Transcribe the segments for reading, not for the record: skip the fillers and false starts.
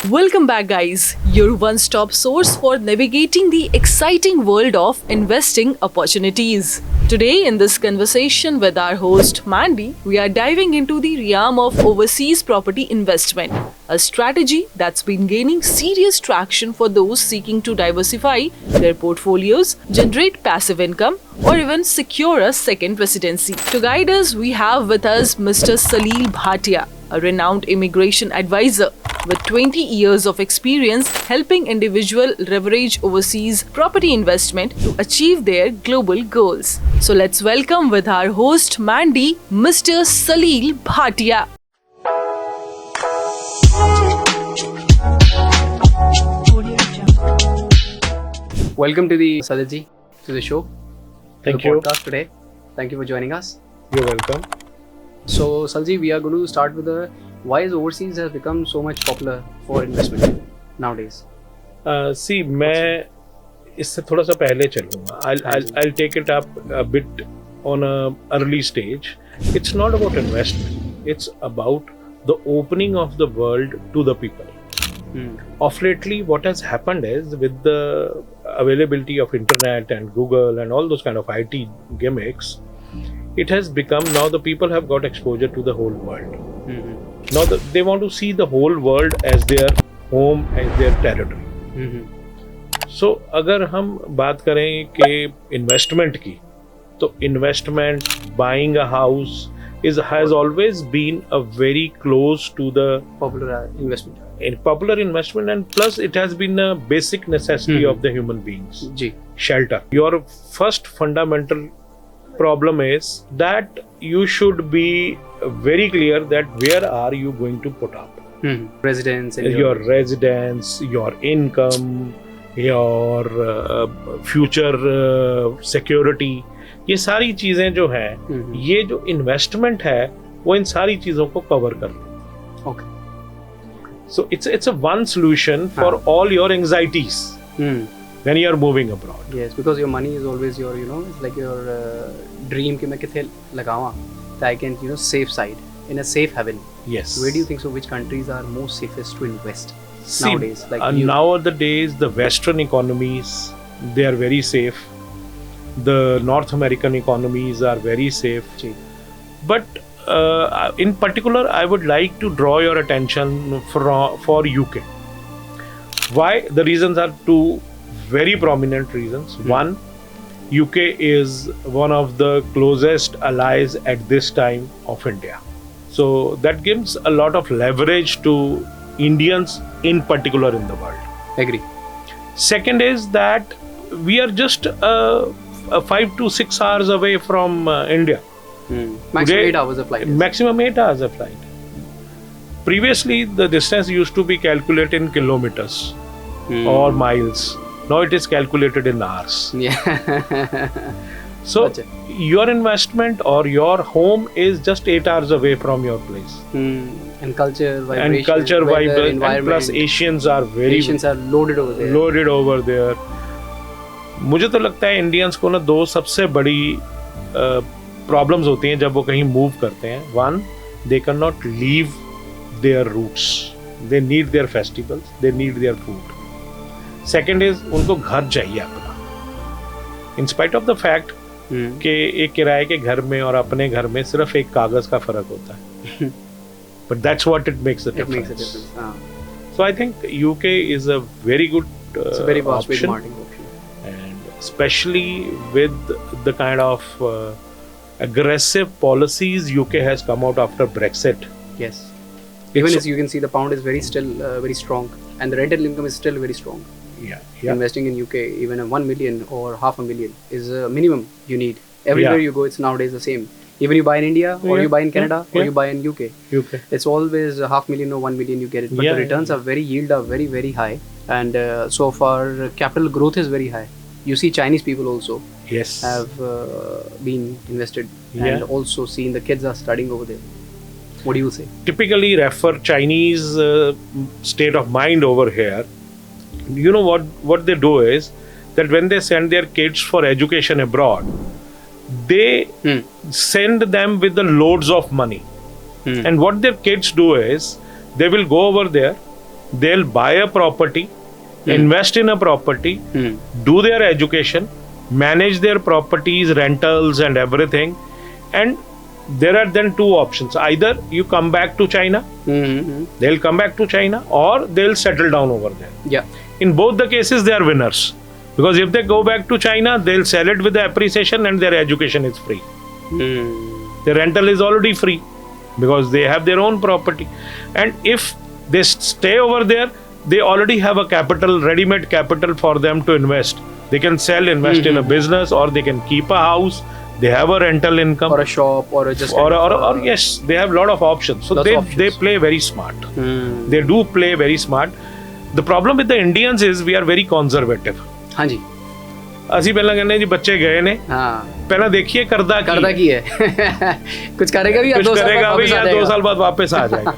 Welcome back, guys. Your one stop source for navigating the exciting world of investing opportunities. Today, in this conversation with our host Mandy, we are diving into the realm of overseas property investment, a strategy that's been gaining serious traction for those seeking to diversify their portfolios, generate passive income, or even secure a second residency. To guide us, we have with us Mr. Salil Bhatia, a renowned immigration advisor with 20 years of experience helping individuals leverage overseas property investment to achieve their global goals. So let's welcome with our host Mandy, Mr. Salil Bhatia. Welcome to the Salilji, to the show. Thank to the you. podcast today. Thank you for joining us. You're welcome. So Salilji, we are going to start with the why is overseas has become so much popular for investment nowadays. See, मैं इससे थोड़ा सा पहले चलूँगा. I'll take it up a bit on a early stage. It's not about investment. It's about the opening of the world to the people. Of lately, what has happened is with the availability of internet and Google and all those kind of IT gimmicks, it has become now the people have got exposure to the whole world. Now they want to see the whole world as their home, as their territory. So अगर हम बात करें कि investment की, तो investment, buying a house has always been a very close to the Popular investment. popular investment, and plus it has been a basic necessity of the human beings. Ji. Shelter. Your first fundamental problem is that you should be very clear that where are you going to put up Residence and your residence, your income, your future security. ये सारी चीजें जो हैं, ये जो investment है वो इन सारी चीजों को कवर कर ले. Okay. So it's a one solution for all your anxieties when you are moving abroad. Yes, because your money is always your, it's like your dream कि मैं किथे लगावां that I can, safe side in a safe haven. Yes. Where do you think so? Which countries are most safest to invest See, nowadays? nowadays the Western economies, they are very safe. The North American economies are very safe. Ji. But in particular, I would like to draw your attention for UK. Why? The reasons are two very prominent reasons. One, UK is one of the closest allies at this time of India. So that gives a lot of leverage to Indians in particular in the world. Agree. Second is that we are just 5 to 6 hours away from India. Maximum Today, 8 hours of flight. Maximum 8 hours of flight. Previously, the distance used to be calculated in kilometers or miles. Now it is calculated in hours. Yeah. So Gotcha. your investment or your home is just 8 hours away from your place. And culture, vibration, And culture, weather, vibration, and environment. plus Asians are very Asians are loaded over there. loaded over there. मुझे तो लगता है Indians को ना दो सबसे बड़ी problems होती हैं जब वो कहीं मूव करते हैं. One, they can not leave their roots. They need their festivals, they need their food. Second is उनको घर चाहिए अपना. In spite of the fact कि एक किराए के घर में और अपने घर में सिर्फ एक कागज का फर्क होता है. But that's what it makes the It makes a difference. difference. So I think UK is a very good It's a very vast option. marketing option. And especially with the kind of aggressive policies UK has come out after Brexit. Yes. Even It's- as you can see, the pound is still very strong, and the rental income is still very strong. Yeah. Investing in UK, even a 1 million or half a million is a minimum you need. Everywhere Yeah. you go, it's nowadays the same. Even you buy in India, or Yeah. you buy in Canada, or Yeah. you buy in UK. UK. It's always a half million or 1 million you get it. But Yeah. the returns are yield are very, very high. And so far, capital growth is very high. You see Chinese people also Yes. have been invested Yeah. and also seen the kids are studying over there. What do you say? Typically refer Chinese state of mind over here. You know what they do is that when they send their kids for education abroad, they send them with the loads of money. And what their kids do is they will go over there, they'll buy a property, invest in a property, do their education, manage their properties, rentals and everything, and there are then two options. Either you come back to China, they'll come back to China, or they'll settle down over there. Yeah. In both the cases they are winners, because if they go back to China, they'll sell it with the appreciation and their education is free. The rental is already free because they have their own property. And if they stay over there, they already have a capital, ready-made capital for them to invest. They can sell, invest in a business, or they can keep a house. They have a rental income, Or a shop, or a just or yes, they have a lot of options. So Lots they of options. they play very smart. They do play very smart. The problem with the Indians is we are very conservative. हाँ जी, ਅਸੀਂ ਪਹਿਲਾਂ ਕਹਿੰਦੇ ਜੀ ਬੱਚੇ ਗਏ ਨੇ, हाँ ਪਹਿਲਾਂ ਦੇਖੀਏ ਕਰਦਾ की है कुछ करेगा भी या कुछ 2 साल करेगा बाद भी वापस या आ 2 जाएगा। साल बाद वापस आ जाएगा।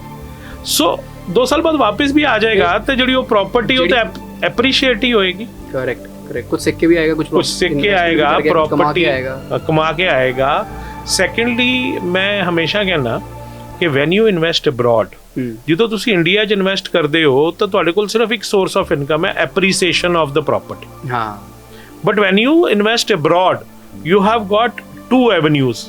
सो 2 साल बाद वापस भी आ जाएगा तो ਜਿਹੜੀ ਉਹ प्रॉपर्टी ਉਹ ਤੇ एप्रिशिएट ही होएगी। करेक्ट कुछ सिक्के भी आएगा, कुछ सिक्के invest आएगा, करके कमा प्रॉपर्टी के आएगा। कमा के आएगा। सेकेंडली मैं हमेशा कहना ਕਿ ਵੈਨ ਯੂ ਇਨਵੈਸਟ ਅਬਰੋਡ, ਜਦੋਂ ਤੁਸੀਂ ਇੰਡੀਆ 'ਚ ਇਨਵੈਸਟ ਕਰਦੇ ਹੋ ਤਾਂ ਤੁਹਾਡੇ ਕੋਲ ਸਿਰਫ ਇੱਕ ਸੋਰਸ ਆਫ ਇਨਕਮ ਹੈ, ਐਪਰੀਸੀਏਸ਼ਨ ਆਫ ਦ ਪ੍ਰੋਪਰਟੀ। हाँ But when you invest abroad, you have got two avenues.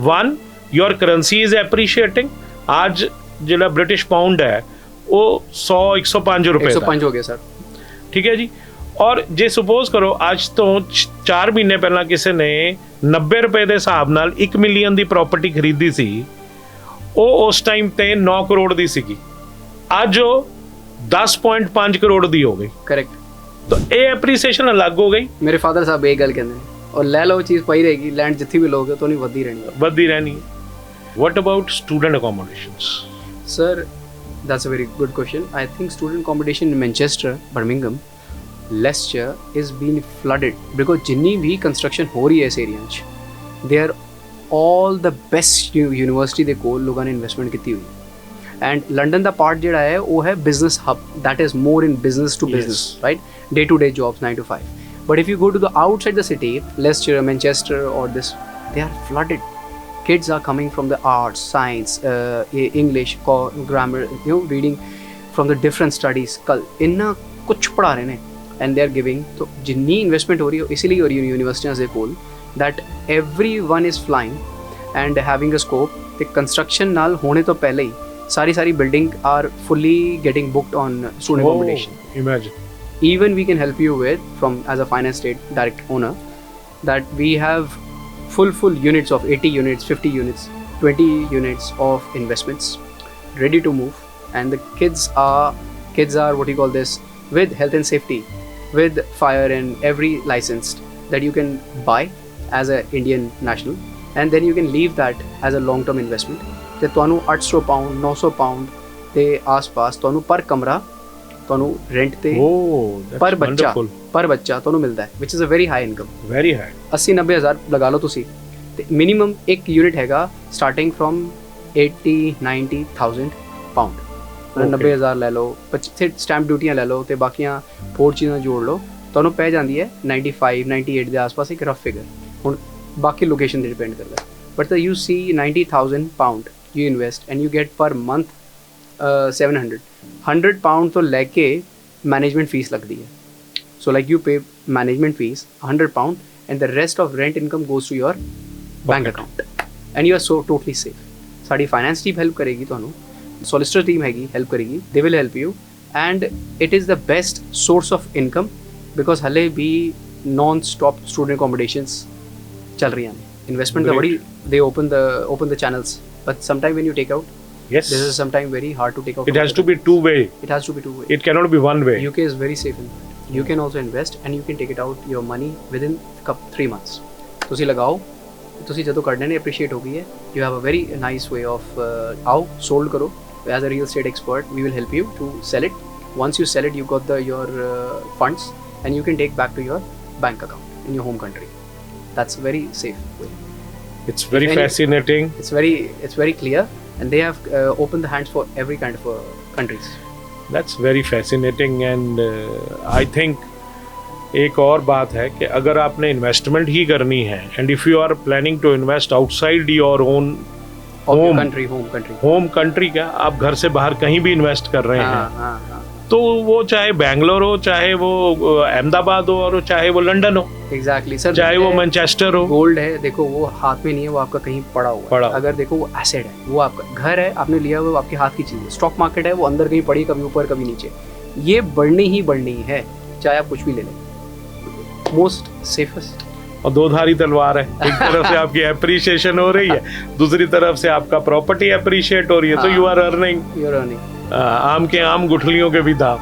One, your currency is appreciating. आज ਜਿਹੜਾ ब्रिटिश पाउंड है वो 100-105 रुपए 105 हो गया सर। ठीक है जी। और ਜੇ ਸਪੋਜ਼ ਕਰੋ ਅੱਜ ਤੋਂ 4 ਮਹੀਨੇ ਪਹਿਲਾਂ ਕਿਸੇ ਨੇ 90 ਰੁਪਏ ਦੇ ਹਿਸਾਬ ਨਾਲ 1 ਮਿਲੀਅਨ ਦੀ ਪ੍ਰਾਪਰਟੀ ਖਰੀਦੀ ਸੀ, ਉਹ ਉਸ ਟਾਈਮ ਤੇ 9 ਕਰੋੜ ਦੀ ਸੀਗੀ, ਅੱਜ ਉਹ 10.5 ਕਰੋੜ ਦੀ ਹੋ ਗਈ। करेक्ट, तो ਇਹ ਐਪਰੀਸੀਏਸ਼ਨ ਅਲੱਗ ਹੋ ਗਈ, मेरे फादर साहब ਇਹ ਗੱਲ ਕਹਿੰਦੇ ਨੇ, ਔਰ ਲੈ ਲਓ ਚੀਜ਼ ਪਈ ਰਹੇਗੀ, ਲੈਂਡ ਜਿੱਥੇ ਵੀ ਲੋਗੇ ਤਾਂ ਨਹੀਂ ਵੱਧਦੀ ਰਹਿਣੀ। ਵੱਧਦੀ ਰਹਿਣੀ ਹੈ। What about student accommodations? Sir, that's a very good question. I think student accommodation in Manchester, Birmingham, Leicester is being flooded because ਜਿੰਨੀ ਵੀ ਕੰਸਟਰਕਸ਼ਨ ਹੋ ਰਹੀ ਹੈ ਇਸ ਏਰੀਆ 'ਚ, they are all the best university ਦੇ ਕੋਲ ਲੋਕਾਂ ਨੇ ਇਨਵੈਸਟਮੈਂਟ ਕੀਤੀ ਹੋਈ। ਐਂਡ ਲੰਡਨ ਦਾ ਪਾਰਟ ਜਿਹੜਾ ਹੈ ਉਹ ਹੈ business hub, that is more in business to business, right? Day to day jobs, 9 to 5. But if you go to the outside the city, Leicester, Manchester or this, they are flooded. Kids are coming from the arts, science, English, grammar, reading from the different studies. ਇੰਨਾ ਕੁਛ ਪੜ੍ਹਾ ਰਹੇ ਨੇ and they are giving, तो जितनी investment हो रही है इसीलिए हो रही है यूनिवर्सिटियां से कोल, that everyone is flying and having a scope। ਤੇ ਕੰਸਟਰਕਸ਼ਨ ਨਾਲ ਹੋਣੇ ਤੋਂ ਪਹਿਲੇ ਹੀ ਸਾਰੀ building are fully getting booked on student accommodation। Imagine. Even we can help you with, from as a finance state direct owner, that we have full units of 80 units, 50 units, 20 units of investments ready to move, and the kids are what you call this, with health and safety, with fire and every licensed, that you can buy as a Indian national, and then you can leave that as a long term investment। ਤੇ ਤੁਹਾਨੂੰ 800 pound 900 pound ਦੇ ਆਸ-ਪਾਸ ਤੁਹਾਨੂੰ ਪਰ ਕਮਰਾ ਤੁਹਾਨੂੰ rent ਤੇ ਪਰ ਬੱਚਾ ਤੁਹਾਨੂੰ ਮਿਲਦਾ ਹੈ, which is a very high income, very high। 80-90 ਹਜ਼ਾਰ ਲਗਾ ਲਓ ਤੁਸੀਂ, ਤੇ ਮਿਨੀਮਮ ਇੱਕ ਯੂਨਿਟ ਹੈਗਾ ਸਟਾਰਟਿੰਗ ਫਰੋਮ 80-90,000 ਪਾਉਂਡ। 90 ਹਜ਼ਾਰ ਲੈ ਲਓ, 25 ਸਟੈਂਪ ਡਿਊਟੀਆਂ ਲੈ ਲਓ ਤੇ ਬਾਕੀਆਂ ਹੋਰ ਚੀਜ਼ਾਂ ਜੋੜ ਲਓ, ਤੁਹਾਨੂੰ ਪੈ ਜਾਂਦੀ ਹੈ 95-98 ਦੇ ਆਸ-ਪਾਸ ਇੱਕ ਰਫ ਫਿਗਰ। ਹੁਣ ਬਾਕੀ ਲੋਕੇਸ਼ਨ ਤੇ ਡਿਪੈਂਡ ਕਰਦਾ, but you see 90,000 pound you invest and you get per month 100 pound ਤੋਂ ਲੈ ਕੇ management fees ਲੱਗਦੀ ਹੈ। So like you pay management fees 100 pound and the rest of rent income goes to your bank account and you are so totally safe। ਸਾਡੀ finance team help ਕਰੇਗੀ ਤੁਹਾਨੂੰ, solicitor team ਹੈਗੀ help ਕਰੇਗੀ, they will help you and it is the best source of income because ਹਲੇ ਵੀ non-stop student accommodations ਚੱਲ ਰਹੀਆਂ ਨੇ। Investment the body, they open the channels, but sometime when you take out, yes, this is sometime very hard to take out। It has to be two way, it has to be two way, it cannot be one way। UK is very safe in that। You can also invest and you can take it out your money within 3 months। ਤੁਸੀਂ ਲਗਾਓ, ਤੁਸੀਂ ਜਦੋਂ ਕੱਢਣੇ ਨੇ appreciate ਹੋ ਗਈ ਹੈ, you have a very nice way of ਆਓ sold ਕਰੋ as a real estate expert, we will help you to sell it। Once you sell it, you got your funds and you can take back to your bank account in your home country। That's a very safe way। It's very fascinating। It's very clear and they have opened the hands for every kind of countries। That's very fascinating and I think एक और बात है कि अगर आपने investment ही करनी है and if you are planning to invest outside your own home country क्या आप घर से बाहर कहीं भी इन्वेस्ट कर रहे हैं, तो वो चाहे बैंगलोर हो, चाहे वो अहमदाबाद हो, और चाहे वो लंदन हो, एग्जैक्टली सर, चाहे वो मैनचेस्टर हो। गोल्ड है, देखो वो हाथ में नहीं है, वो आपका कहीं पड़ा हुआ है। अगर देखो वो एसेट है, वो आपका घर है, आपने लिया हुआ, वो आपके हाथ की चीज़ है। स्टॉक मार्केट है, वो अंदर कहीं पड़ी, कभी ऊपर कभी नीचे, ये बढ़नी ही बढ़नी है, चाहे आप कुछ भी ले लें। Most safest. और दो धारी तलवार है, एक तरफ से आपकी एप्रिसिएशन हो रही है, दूसरी तरफ से आपका प्रॉपर्टी एप्रिशिएट हो रही है, तो you are earning. You are earning. आम के आम, गुठलियों के भी दाम।